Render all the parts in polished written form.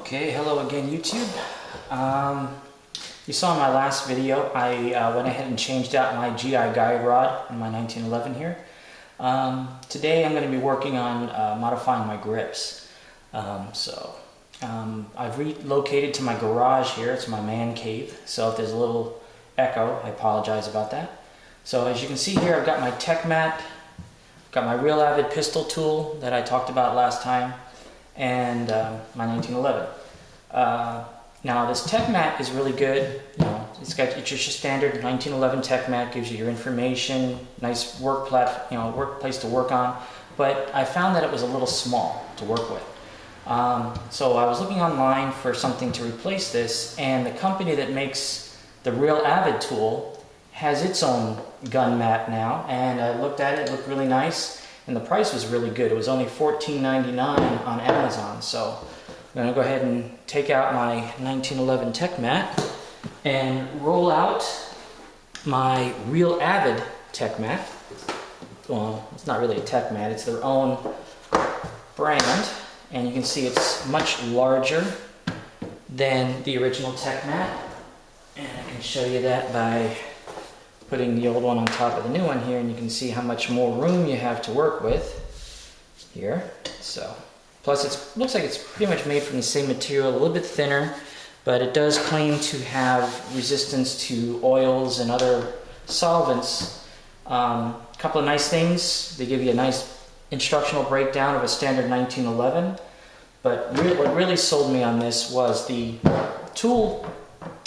Okay, hello again YouTube. You saw in my last video I went ahead and changed out my GI guide rod in my 1911 here. Today I'm going to be working on modifying my grips. I've relocated to my garage here. It's my man cave, so if there's a little echo, I apologize about that. So as you can see here, I've got my tech mat, got my Real Avid pistol tool that I talked about last time, and my 1911. Now this tech mat is really good. You know, it's just your standard 1911 tech mat, gives you your information, nice workplace to work on. But I found that it was a little small to work with. So I was looking online for something to replace this, and the company that makes the Real Avid tool has its own gun mat now, and I looked at it, it looked really nice, and the price was really good. It was only $14.99 on Amazon. So I'm going to go ahead and take out my 1911 tech mat and roll out my Real Avid tech mat. Well, it's not really a tech mat, it's their own brand, and you can see it's much larger than the original tech mat, and I can show you that by putting the old one on top of the new one here, and you can see how much more room you have to work with here. So plus it looks like it's pretty much made from the same material, a little bit thinner, but it does claim to have resistance to oils and other solvents. A couple of nice things, they give you a nice instructional breakdown of a standard 1911, but what really sold me on this was the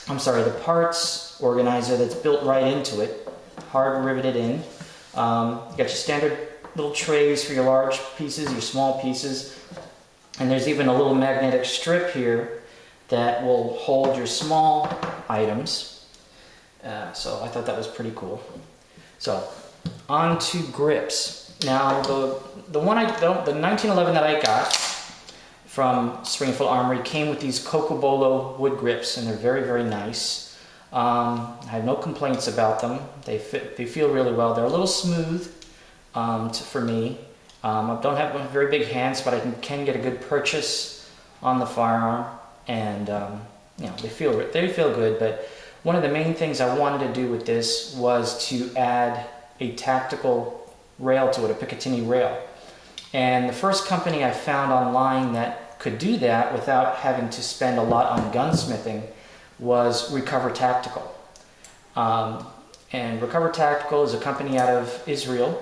the parts organizer that's built right into it, hard riveted in. You got your standard little trays for your large pieces, your small pieces, and there's even a little magnetic strip here that will hold your small items. So I thought that was pretty cool. So on to grips. Now the 1911 that I got from Springfield Armory came with these Cocobolo wood grips, and they're very, very nice. I have no complaints about them. They feel really well. They're a little smooth for me. I don't have very big hands, but I can get a good purchase on the firearm, and you know, they feel good. But one of the main things I wanted to do with this was to add a tactical rail to it, a Picatinny rail. And the first company I found online that could do that without having to spend a lot on gunsmithing was Recover Tactical. And Recover Tactical is a company out of Israel,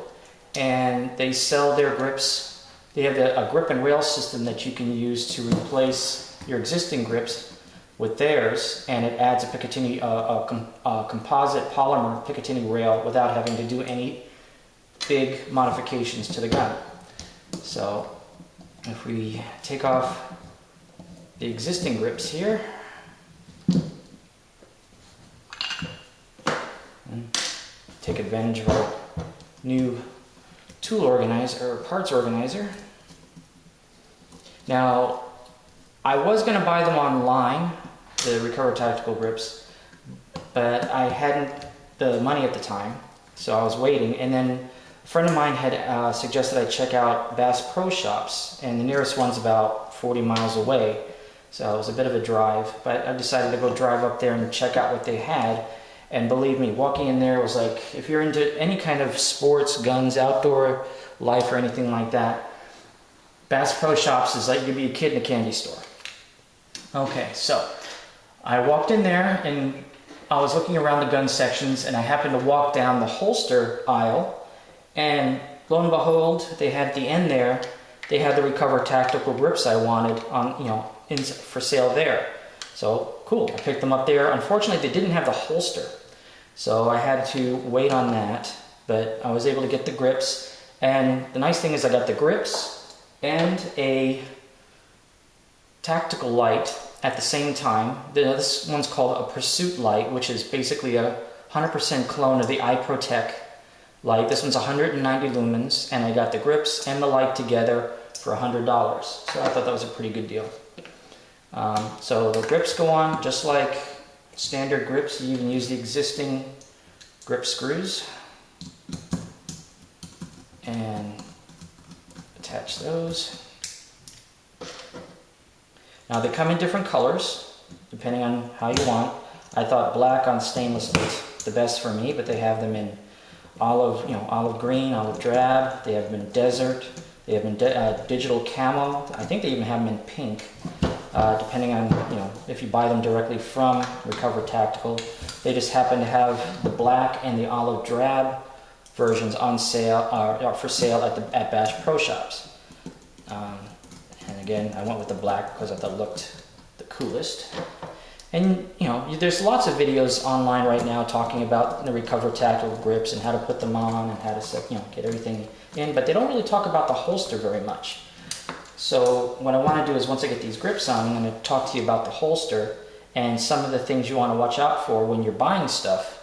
and they sell their grips. They have a grip and rail system that you can use to replace your existing grips with theirs, and it adds a Picatinny, a composite polymer Picatinny rail without having to do any big modifications to the gun. So if we take off the existing grips here and take advantage of our new tool organizer, or parts organizer. Now, I was going to buy them online, the Recover Tactical grips, but I hadn't the money at the time, so I was waiting. And then a friend of mine had suggested I check out Bass Pro Shops, and the nearest one's about 40 miles away, so it was a bit of a drive, but I decided to go drive up there and check out what they had. And believe me, walking in there was like, if you're into any kind of sports, guns, outdoor life or anything like that, Bass Pro Shops is like you'd be a kid in a candy store. Okay, so I walked in there and I was looking around the gun sections, and I happened to walk down the holster aisle, and lo and behold, they had at the end there, they had the Recover Tactical grips I wanted on, for sale there. So cool, I picked them up there. Unfortunately, they didn't have the holster, so I had to wait on that, but I was able to get the grips. And the nice thing is I got the grips and a tactical light at the same time. This one's called a Pursuit light, which is basically a 100% clone of the iProtec light. This one's 190 lumens, and I got the grips and the light together for $100. So I thought that was a pretty good deal. So the grips go on just like standard grips. You even use the existing grip screws and attach those. Now they come in different colors, depending on how you want. I thought black on stainless was the best for me, but they have them in olive, olive green, olive drab. They have them in desert. They have them in digital camo. I think they even have them in pink, depending on, if you buy them directly from Recover Tactical. They just happen to have the black and the olive drab versions on sale, for sale at Bash Pro Shops. And again, I went with the black because I thought it looked the coolest. And there's lots of videos online right now talking about the Recover Tactical grips and how to put them on and how to set, get everything in, but they don't really talk about the holster very much. So what I want to do is, once I get these grips on, I'm going to talk to you about the holster and some of the things you want to watch out for when you're buying stuff,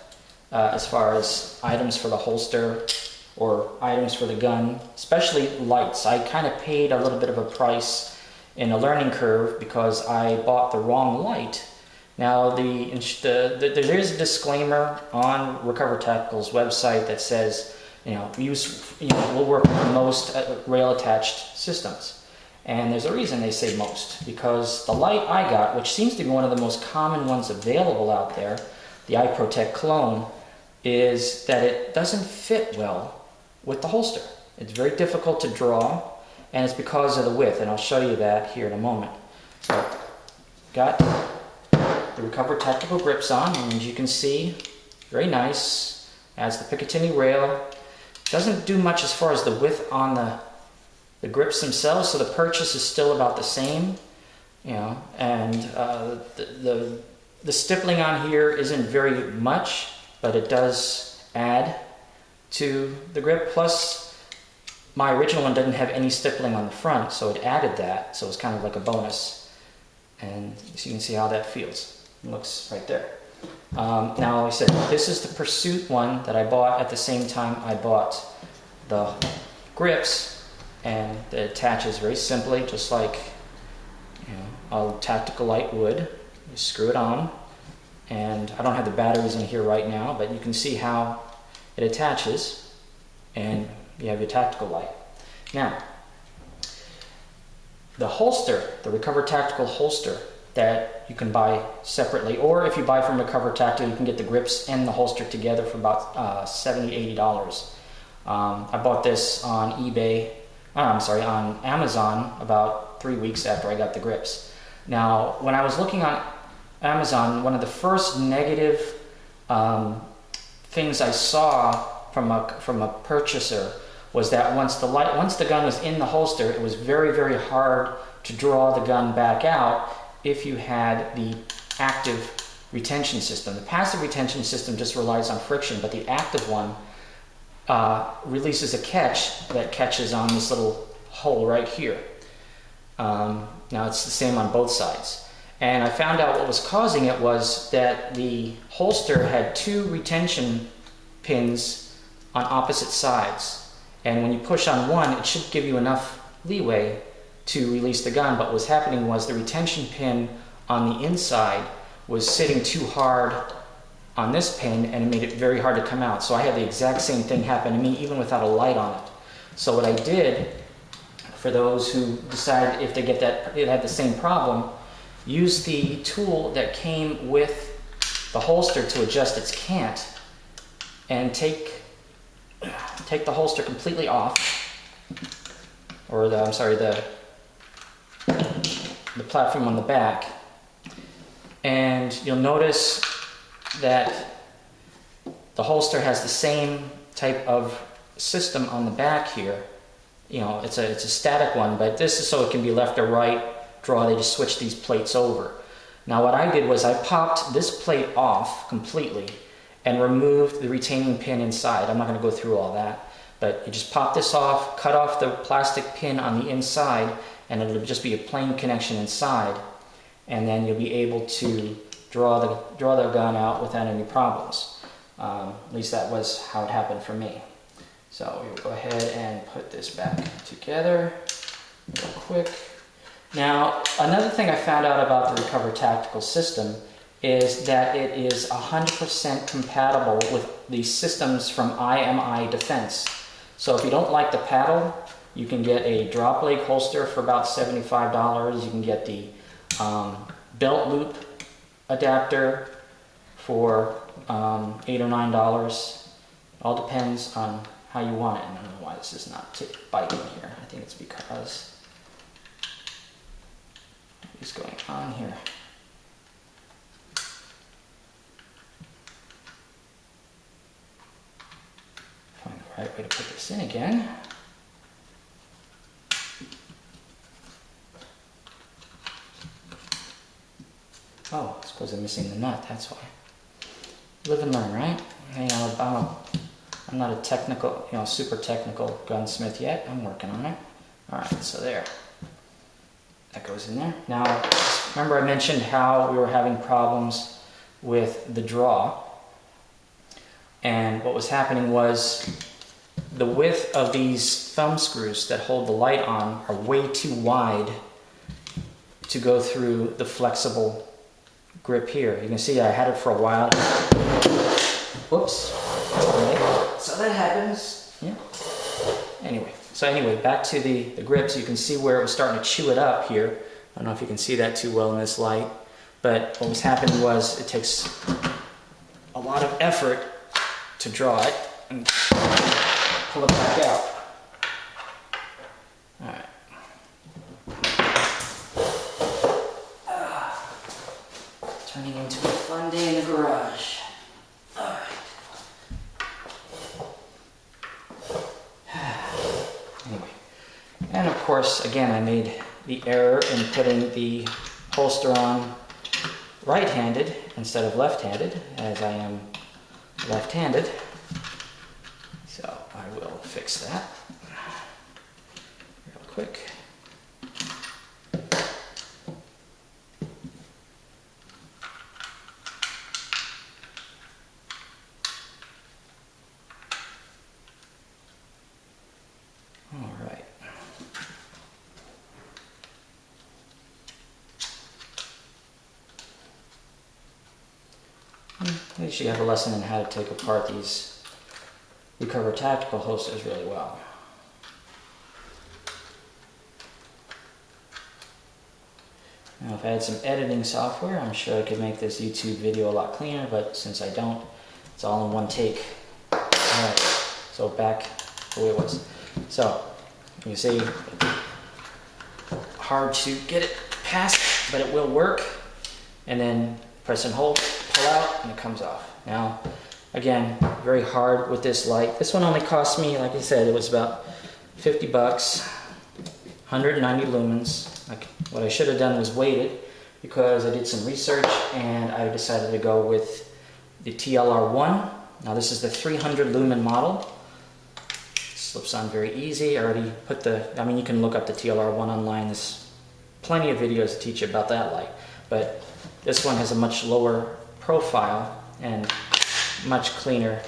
as far as items for the holster or items for the gun, especially lights. I kind of paid a little bit of a price in a learning curve because I bought the wrong light. Now there is a disclaimer on Recover Tactical's website that says, we'll work with most rail attached systems. And there's a reason they say most, because the light I got, which seems to be one of the most common ones available out there, the iProtect clone, is that it doesn't fit well with the holster. It's very difficult to draw, and it's because of the width, and I'll show you that here in a moment. So, got the Recover Tactical grips on, and as you can see, very nice. Adds the Picatinny rail. Doesn't do much as far as the width on the grips themselves, so the purchase is still about the same, and the stippling on here isn't very much, but it does add to the grip. Plus, my original one didn't have any stippling on the front, so it added that, so it's kind of like a bonus. And so you can see how that feels. It looks right there. Now, like I said, this is the Pursuit one that I bought at the same time I bought the grips. And it attaches very simply, just like a tactical light would. You screw it on, and I don't have the batteries in here right now, but you can see how it attaches, and you have your tactical light. Now, the holster, the Recover Tactical holster that you can buy separately, or if you buy from Recover Tactical, you can get the grips and the holster together for about $70, $80. I bought this on on Amazon about 3 weeks after I got the grips. Now, when I was looking on Amazon, one of the first negative things I saw from a purchaser was that once the gun was in the holster, it was very, very hard to draw the gun back out if you had the active retention system. The passive retention system just relies on friction, but the active one releases a catch that catches on this little hole right here. Now it's the same on both sides. And I found out what was causing it was that the holster had 2 retention pins on opposite sides. And when you push on one, it should give you enough leeway to release the gun, but what was happening was the retention pin on the inside was sitting too hard on this pin, and it made it very hard to come out. So I had the exact same thing happen to me, even without a light on it. So what I did, for those who decide if they get that, it had the same problem, use the tool that came with the holster to adjust its cant, and take the holster completely off, or the platform on the back, and you'll notice that the holster has the same type of system on the back here. It's a static one, but this is so it can be left or right draw. They just switch these plates over. Now what I did was I popped this plate off completely and removed the retaining pin inside. I'm not going to go through all that, but you just pop this off, cut off the plastic pin on the inside, and it'll just be a plain connection inside, and then you'll be able to draw the gun out without any problems. At least that was how it happened for me. So we'll go ahead and put this back together real quick. Now, another thing I found out about the Recover Tactical system is that it is 100% compatible with the systems from IMI Defense. So if you don't like the paddle, you can get a drop leg holster for about $75. You can get the belt loop adapter for $8 or $9. All depends on how you want it. And I don't know why this is not biting here. I think it's because what is going on here. Find the right way to put this in again. Oh, I suppose I'm missing the nut, that's why. Live and learn, right? Hey, I'm not a technical, super technical gunsmith yet. I'm working on it. All right, so there. That goes in there. Now, remember I mentioned how we were having problems with the draw. And what was happening was the width of these thumb screws that hold the light on are way too wide to go through the flexible grip here. You can see I had it for a while. Whoops. Okay. So that happens. Yeah. Anyway, back to the grips. You can see where it was starting to chew it up here. I don't know if you can see that too well in this light, but what was happening was it takes a lot of effort to draw it and pull it back out. All right. Turning into a fun day in the garage. All right. Anyway, and of course, again, I made the error in putting the holster on right-handed instead of left-handed, as I am left-handed. So I will fix that real quick. All right. At least you have a lesson in how to take apart these Recover Tactical holsters really well. Now, if I had some editing software, I'm sure I could make this YouTube video a lot cleaner, but since I don't, it's all in one take. All right, so back the way it was. So, you see, hard to get it past, but it will work. And then press and hold, pull out, and it comes off. Now, again, very hard with this light. This one only cost me, like I said, it was about 50 bucks, 190 lumens. Like, what I should have done was waited, because I did some research and I decided to go with the TLR1. Now this is the 300 lumen model. Slips on very easy. I already put you can look up the TLR1 online. There's plenty of videos to teach you about that light. But this one has a much lower profile and much cleaner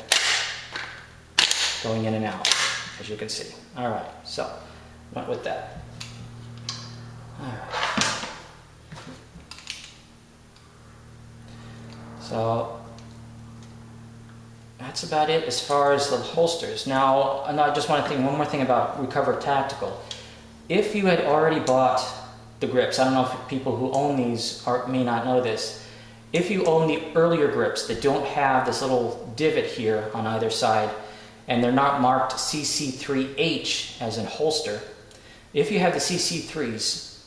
going in and out, as you can see. All right, so went with that. All right. So that's about it as far as the holsters. Now, I just want to think one more thing about Recover Tactical. If you had already bought the grips, I don't know if people who own these may not know this. If you own the earlier grips that don't have this little divot here on either side, and they're not marked CC3H as in holster, if you have the CC3s,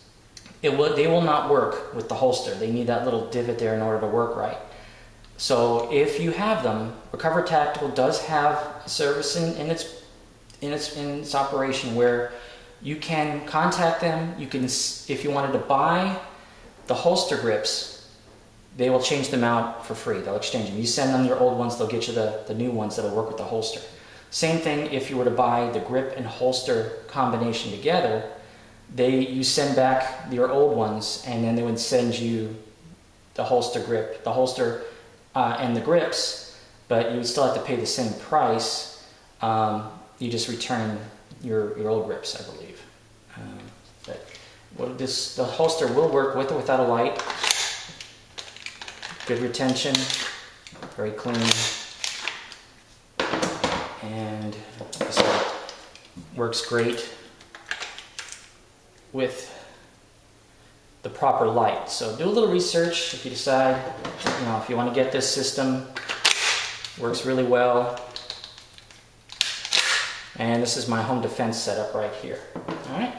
they will not work with the holster. They need that little divot there in order to work right. So if you have them, Recover Tactical does have a service in its operation where you can contact them. You can, if you wanted to buy the holster grips, they will change them out for free. They'll exchange them. You send them your old ones, they'll get you the new ones that'll work with the holster. Same thing if you were to buy the grip and holster combination together. You send back your old ones, and then they would send you the holster grip, and the grips, but you would still have to pay the same price. You just return your old grips, I believe. The holster will work with or without a light. Good retention, very clean, and like I said, works great with the proper light. So do a little research if you decide, you know, if you want to get this system. Works really well. And this is my home defense setup right here. All right.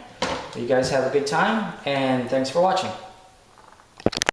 You guys have a good time, and thanks for watching.